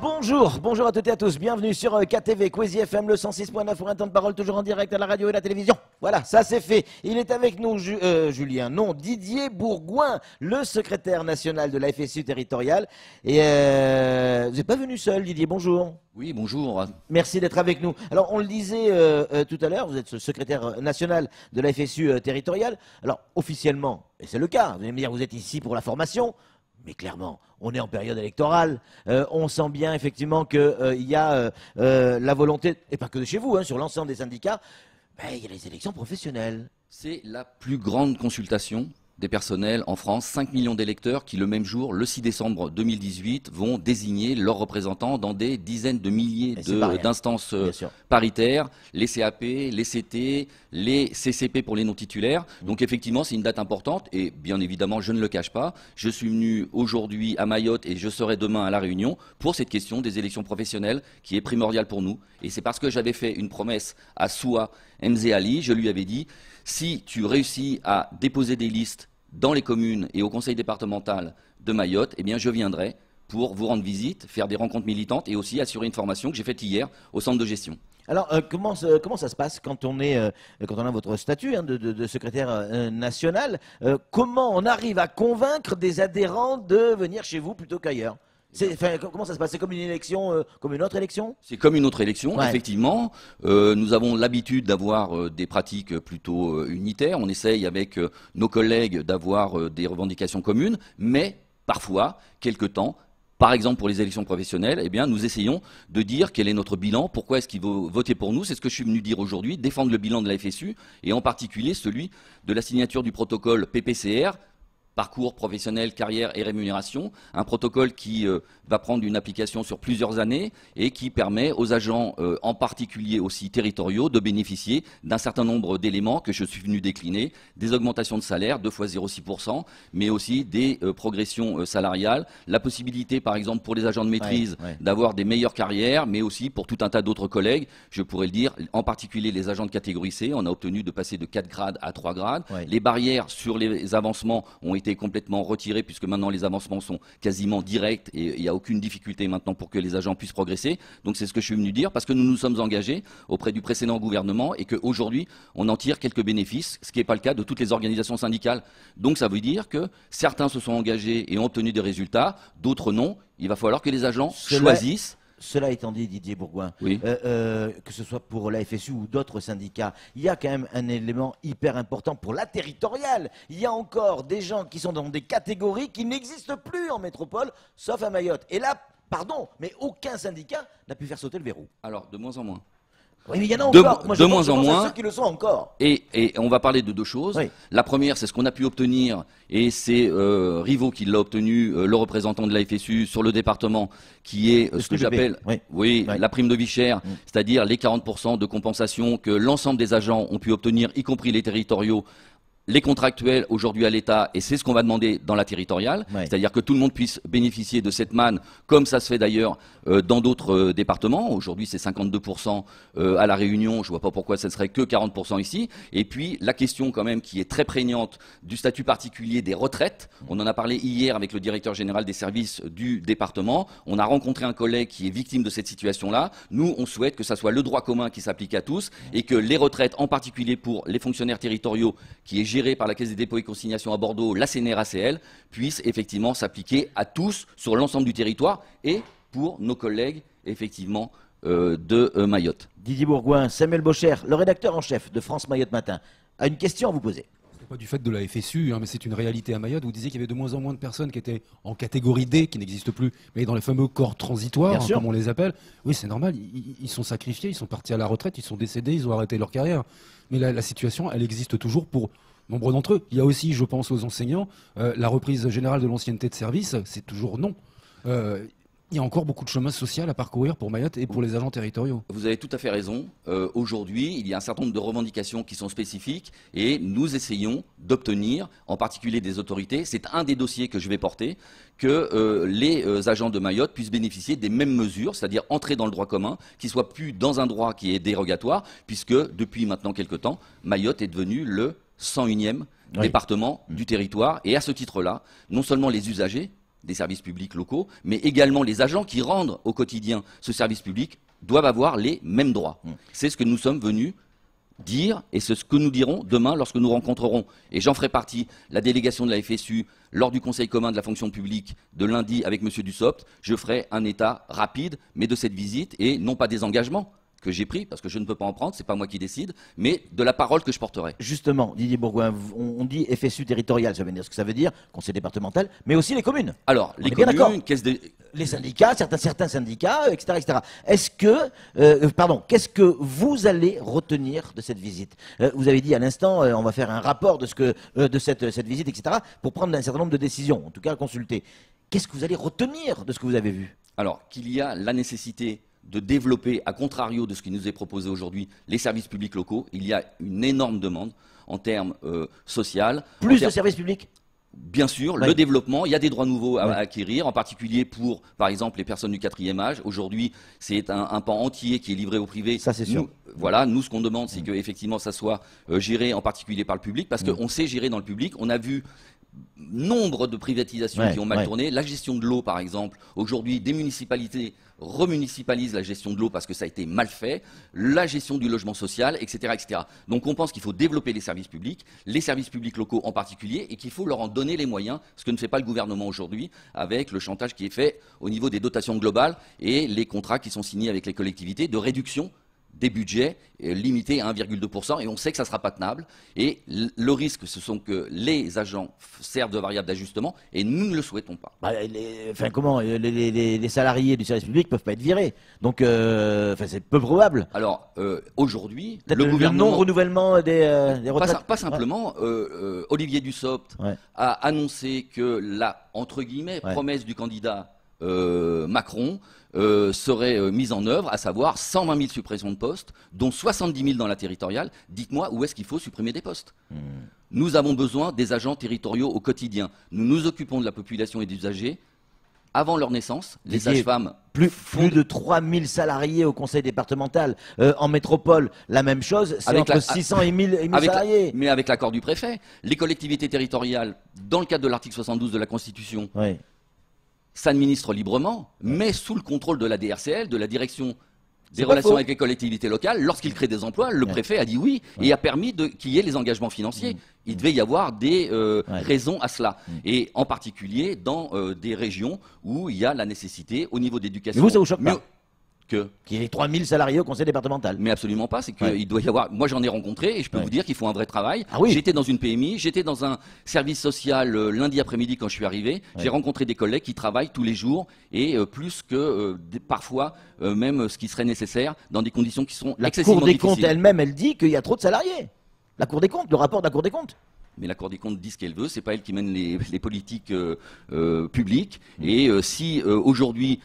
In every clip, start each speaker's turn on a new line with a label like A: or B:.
A: Bonjour, bonjour à toutes et à tous, bienvenue sur KTV, Kwezi FM, le 106.9 pour un temps de parole toujours en direct à la radio et la télévision. Voilà, ça c'est fait. Il est avec nous, Didier Bourgoin, le secrétaire national de la FSU territoriale. Et vous n'êtes pas venu seul, Didier, bonjour.
B: Oui, bonjour.
A: Merci d'être avec nous. Alors, on le disait tout à l'heure, vous êtes secrétaire national de la FSU territoriale. Alors, officiellement, et c'est le cas, vous allez me dire, vous êtes ici pour la formation. Mais clairement, on est en période électorale. On sent bien effectivement qu'il y a la volonté, et pas que de chez vous, hein, sur l'ensemble des syndicats, il y a les élections professionnelles.
B: C'est la plus grande consultation des personnels en France, 5 millions d'électeurs qui, le même jour, le 6 décembre 2018, vont désigner leurs représentants dans des dizaines de milliers d'instances paritaires, les CAP, les CT, les CCP pour les non-titulaires. Donc effectivement, c'est une date importante et bien évidemment, je ne le cache pas, je suis venu aujourd'hui à Mayotte et je serai demain à La Réunion pour cette question des élections professionnelles qui est primordiale pour nous. Et c'est parce que j'avais fait une promesse à Soua Mzéali, je lui avais dit, si tu réussis à déposer des listes dans les communes et au conseil départemental de Mayotte, eh bien je viendrai pour vous rendre visite, faire des rencontres militantes et aussi assurer une formation que j'ai faite hier au centre de gestion.
A: Alors, comment ça se passe quand on a votre statut de secrétaire national comment on arrive à convaincre des adhérents de venir chez vous plutôt qu'ailleurs ? Comment ça se passe? C'est comme une élection, comme une autre élection?
B: C'est comme une autre élection, effectivement. Nous avons l'habitude d'avoir des pratiques plutôt unitaires. On essaye avec nos collègues d'avoir des revendications communes, mais parfois, quelque temps, par exemple pour les élections professionnelles, eh bien, nous essayons de dire quel est notre bilan, pourquoi est-ce qu'il faut voter pour nous. C'est ce que je suis venu dire aujourd'hui, défendre le bilan de la FSU, et en particulier celui de la signature du protocole PPCR, parcours professionnel, carrière et rémunération, un protocole qui va prendre une application sur plusieurs années et qui permet aux agents, en particulier aussi territoriaux, de bénéficier d'un certain nombre d'éléments que je suis venu décliner, des augmentations de salaire, 2 fois 0,6%, mais aussi des progressions salariales, la possibilité par exemple pour les agents de maîtrise d'avoir des meilleures carrières, mais aussi pour tout un tas d'autres collègues, je pourrais le dire, en particulier les agents de catégorie C, on a obtenu de passer de 4 grades à 3 grades, les barrières sur les avancements ont été complètement retiré puisque maintenant les avancements sont quasiment directs et il n'y a aucune difficulté maintenant pour que les agents puissent progresser. Donc c'est ce que je suis venu dire parce que nous nous sommes engagés auprès du précédent gouvernement et qu'aujourd'hui on en tire quelques bénéfices, ce qui n'est pas le cas de toutes les organisations syndicales. Donc ça veut dire que certains se sont engagés et ont obtenu des résultats, d'autres non. Il va falloir que les agents choisissent.
A: Cela étant dit, Didier Bourgoin, que ce soit pour la FSU ou d'autres syndicats, il y a quand même un élément hyper important pour la territoriale. Il y a encore des gens qui sont dans des catégories qui n'existent plus en métropole, sauf à Mayotte. Et là, pardon, mais aucun syndicat n'a pu faire sauter le verrou.
B: Alors, de moins en moins.
A: Oui, mais il y en a encore.
B: Moi, de moins en moins.
A: Ceux qui le sont encore.
B: Et on va parler de deux choses. La première, c'est ce qu'on a pu obtenir, et c'est Rivaux qui l'a obtenu, le représentant de la FSU sur le département, qui est ce que j'appelle la prime de vie chère, c'est-à-dire les 40% de compensation que l'ensemble des agents ont pu obtenir, y compris les territoriaux, les contractuels aujourd'hui à l'État, et c'est ce qu'on va demander dans la territoriale, c'est-à-dire que tout le monde puisse bénéficier de cette manne, comme ça se fait d'ailleurs dans d'autres départements. Aujourd'hui, c'est 52% à La Réunion, je ne vois pas pourquoi ça ne serait que 40% ici. Et puis, la question quand même qui est très prégnante du statut particulier des retraites, on en a parlé hier avec le directeur général des services du département, on a rencontré un collègue qui est victime de cette situation-là. Nous, on souhaite que ça soit le droit commun qui s'applique à tous, et que les retraites, en particulier pour les fonctionnaires territoriaux, qui est géré par la Caisse des dépôts et consignations à Bordeaux, la CNRACL, puisse effectivement s'appliquer à tous sur l'ensemble du territoire et pour nos collègues effectivement de Mayotte.
A: Didier Bourgoin, Samuel Bocher, le rédacteur en chef de France Mayotte Matin, a une question à vous poser.
C: Pas du fait de la FSU, mais c'est une réalité à Mayotte. Vous disiez qu'il y avait de moins en moins de personnes qui étaient en catégorie D, qui n'existent plus, mais dans les fameux corps transitoires, comme on les appelle. Oui, c'est normal, ils sont sacrifiés, ils sont partis à la retraite, ils sont décédés, ils ont arrêté leur carrière. Mais la situation, elle existe toujours pour nombre d'entre eux. Il y a aussi, je pense aux enseignants, la reprise générale de l'ancienneté de service, c'est toujours non. Il y a encore beaucoup de chemin social à parcourir pour Mayotte et pour les agents territoriaux.
B: Vous avez tout à fait raison. Aujourd'hui, il y a un certain nombre de revendications qui sont spécifiques et nous essayons d'obtenir, en particulier des autorités, c'est un des dossiers que je vais porter, que les agents de Mayotte puissent bénéficier des mêmes mesures, c'est-à-dire entrer dans le droit commun, qu'ils ne soient plus dans un droit qui est dérogatoire, puisque depuis maintenant quelque temps, Mayotte est devenu le 101e département du territoire. Et à ce titre-là, non seulement les usagers, des services publics locaux, mais également les agents qui rendent au quotidien ce service public doivent avoir les mêmes droits. C'est ce que nous sommes venus dire, et c'est ce que nous dirons demain lorsque nous rencontrerons, et j'en ferai partie, la délégation de la FSU lors du Conseil commun de la fonction publique de lundi avec M. Dussopt. Je ferai un état rapide, mais de cette visite, et non pas des engagements que j'ai pris, parce que je ne peux pas en prendre, c'est pas moi qui décide, mais de la parole que je porterai.
A: Justement, Didier Bourgoin, on dit FSU territorial, ça veut dire ce que ça veut dire, conseil départemental, mais aussi les communes.
B: Alors, les communes,
A: les syndicats, certains syndicats, etc., etc. Est-ce que, qu'est-ce que vous allez retenir de cette visite? Vous avez dit à l'instant, on va faire un rapport de cette visite, etc., pour prendre un certain nombre de décisions, en tout cas consulter. Qu'est-ce que vous allez retenir de ce que vous avez vu?
B: Alors, qu'il y a la nécessité de développer, à contrario de ce qui nous est proposé aujourd'hui, les services publics locaux. Il y a une énorme demande en termes social.
A: Plus de services publics?
B: Bien sûr, le développement, il y a des droits nouveaux à acquérir, en particulier pour, par exemple, les personnes du 4e âge. Aujourd'hui, c'est un pan entier qui est livré au privé.
A: Ça, c'est sûr.
B: Voilà, nous, ce qu'on demande, c'est qu'effectivement, ça soit géré en particulier par le public, parce qu'on sait gérer dans le public. On a vu nombre de privatisations qui ont mal tourné. La gestion de l'eau, par exemple. Aujourd'hui, des municipalités remunicipalisent la gestion de l'eau parce que ça a été mal fait. La gestion du logement social, etc., etc. Donc on pense qu'il faut développer les services publics locaux en particulier, et qu'il faut leur en donner les moyens, ce que ne fait pas le gouvernement aujourd'hui, avec le chantage qui est fait au niveau des dotations globales et les contrats qui sont signés avec les collectivités de réduction des budgets limités à 1,2%, et on sait que ça ne sera pas tenable. Et le risque, ce sont que les agents servent de variable d'ajustement, et nous ne le souhaitons pas.
A: Les salariés du service public ne peuvent pas être virés. Donc, c'est peu probable.
B: Alors, aujourd'hui,
A: le gouvernement... non-renouvellement des retraites.
B: Pas simplement. Olivier Dussopt a annoncé que la, entre guillemets, promesse du candidat Macron serait mise en œuvre, à savoir 120 000 suppressions de postes, dont 70 000 dans la territoriale. Dites-moi où est-ce qu'il faut supprimer des postes. Nous avons besoin des agents territoriaux au quotidien. Nous nous occupons de la population et des usagers. Avant leur naissance, les sages-femmes...
A: Plus de 3 000 salariés au conseil départemental. En métropole, la même chose, c'est entre 600 et 1000 salariés.
B: Mais avec l'accord du préfet. Les collectivités territoriales, dans le cadre de l'article 72 de la Constitution... s'administre librement, mais sous le contrôle de la DRCL, de la direction des relations avec les collectivités locales. Lorsqu'il crée des emplois, le préfet a dit oui et a permis qu'il y ait les engagements financiers. Il devait y avoir des raisons à cela. Et en particulier dans des régions où il y a la nécessité au niveau d'éducation.
A: Mais vous, ça vous choque pas
B: qu'il
A: y ait 3000 salariés au conseil départemental?
B: Mais absolument pas, c'est qu'il doit y avoir... Moi j'en ai rencontré et je peux vous dire qu'il faut un vrai travail.
A: Oui.
B: J'étais dans une PMI, j'étais dans un service social lundi après-midi quand je suis arrivé. J'ai rencontré des collègues qui travaillent tous les jours et plus que parfois même ce qui serait nécessaire dans des conditions qui sont excessivement difficiles.
A: La Cour des comptes elle-même, elle dit qu'il y a trop de salariés. La Cour des comptes, le rapport de la Cour des comptes.
B: Mais la Cour des comptes dit ce qu'elle veut, c'est pas elle qui mène les politiques publiques. Et si aujourd'hui...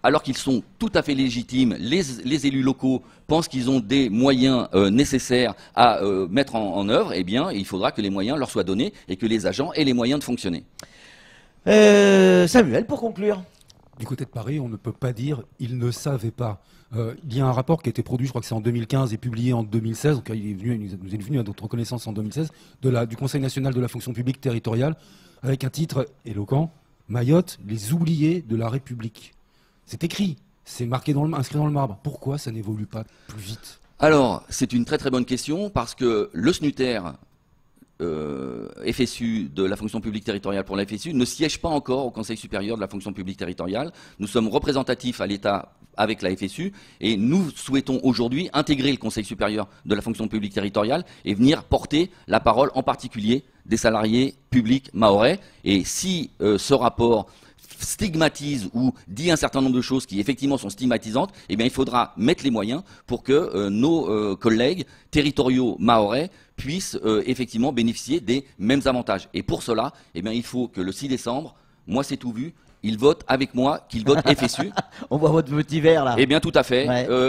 B: alors qu'ils sont tout à fait légitimes, les élus locaux pensent qu'ils ont des moyens nécessaires à mettre en œuvre, eh bien, il faudra que les moyens leur soient donnés et que les agents aient les moyens de fonctionner.
A: Samuel, pour conclure.
C: Du côté de Paris, on ne peut pas dire « ils ne savaient pas ». Il y a un rapport qui a été produit, je crois que c'est en 2015 et publié en 2016, donc il nous est venu à notre connaissance en 2016, du Conseil national de la fonction publique territoriale, avec un titre éloquent, « Mayotte, les oubliés de la République ». C'est écrit, c'est marqué inscrit dans le marbre. Pourquoi ça n'évolue pas plus vite?
B: Alors, c'est une très très bonne question, parce que le SNUTER, FSU de la fonction publique territoriale pour la FSU, ne siège pas encore au Conseil supérieur de la fonction publique territoriale. Nous sommes représentatifs à l'État avec la FSU, et nous souhaitons aujourd'hui intégrer le Conseil supérieur de la fonction publique territoriale et venir porter la parole en particulier des salariés publics mahorais. Et si ce rapport stigmatise ou dit un certain nombre de choses qui effectivement sont stigmatisantes, eh bien il faudra mettre les moyens pour que nos collègues territoriaux mahorais puissent effectivement bénéficier des mêmes avantages. Et pour cela, eh bien il faut que le 6 décembre, moi c'est tout vu, ils votent avec moi, qu'ils votent FSU.
A: On voit votre petit verre là.
B: Eh bien tout à fait.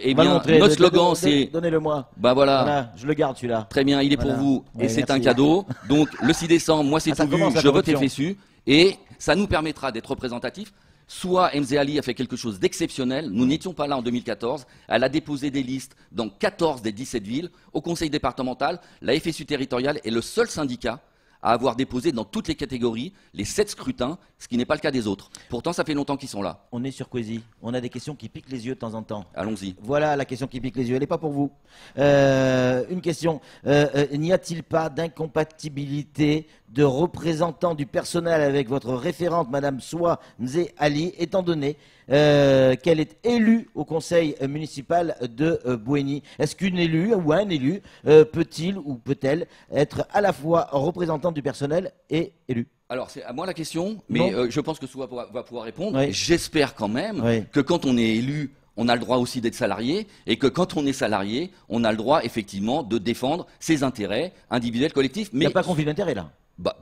B: Eh bien notre slogan c'est...
A: Donnez-le-moi.
B: Bah voilà.
A: Je le garde celui-là.
B: Très bien, il est pour vous et c'est un cadeau. Donc le 6 décembre, moi c'est tout vu, je vote FSU. Et ça nous permettra d'être représentatifs. Soit Mzé Ali a fait quelque chose d'exceptionnel, nous n'étions pas là en 2014, elle a déposé des listes dans 14 des 17 villes. Au conseil départemental, la FSU territoriale est le seul syndicat à avoir déposé dans toutes les catégories les 7 scrutins, ce qui n'est pas le cas des autres. Pourtant, ça fait longtemps qu'ils sont là.
A: On est sur Quasi. On a des questions qui piquent les yeux de temps en temps.
B: Allons-y.
A: Voilà la question qui pique les yeux. Elle n'est pas pour vous. Une question. N'y a-t-il pas d'incompatibilité de représentants du personnel avec votre référente, Madame Soua Nzé Ali, étant donné qu'elle est élue au conseil municipal de Bouéni? Est-ce qu'une élue ou un élu peut-il ou peut-elle être à la fois représentant du personnel et élu?
B: Alors, c'est à moi la question, mais je pense que Soua va pouvoir répondre.
A: Oui.
B: J'espère quand même que quand on est élu, on a le droit aussi d'être salarié, et que quand on est salarié, on a le droit effectivement de défendre ses intérêts individuels, collectifs.
A: Mais il n'y a pas conflit d'intérêt là.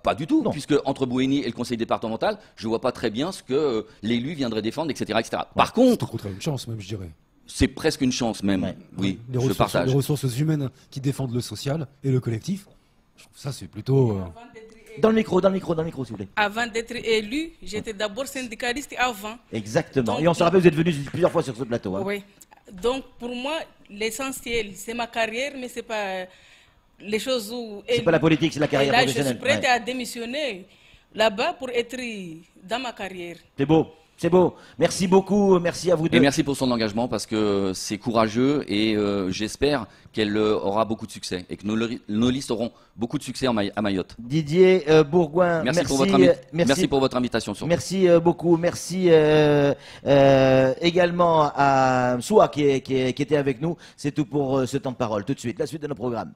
B: Pas du tout,
A: non.
B: Puisque entre Bouéni et le conseil départemental, je vois pas très bien ce que l'élu viendrait défendre, etc., etc. Par contre,
C: c'est une chance même, je dirais.
B: C'est presque une chance même. Oui, je partage.
C: Les ressources humaines qui défendent le social et le collectif, je trouve ça c'est plutôt.
A: Dans le micro, s'il vous plaît.
D: Avant d'être élu, j'étais d'abord syndicaliste avant.
A: Exactement.
D: Donc,
A: et on se rappelle, vous êtes venu plusieurs fois sur ce plateau. Hein.
D: Oui. Donc, pour moi, l'essentiel, c'est ma carrière, mais c'est pas les choses où...
A: C'est pas la politique, c'est la carrière
D: là,
A: professionnelle.
D: je suis prête à démissionner là-bas pour être dans ma carrière.
A: C'est beau. C'est beau. Merci beaucoup. Merci à vous deux.
B: Et merci pour son engagement parce que c'est courageux et j'espère qu'elle aura beaucoup de succès et que nos listes auront beaucoup de succès à Mayotte.
A: Didier Bourgoin,
B: merci pour votre invitation. Surtout.
A: Merci beaucoup. Merci également à Soua qui était avec nous. C'est tout pour ce temps de parole. Tout de suite, la suite de nos programmes.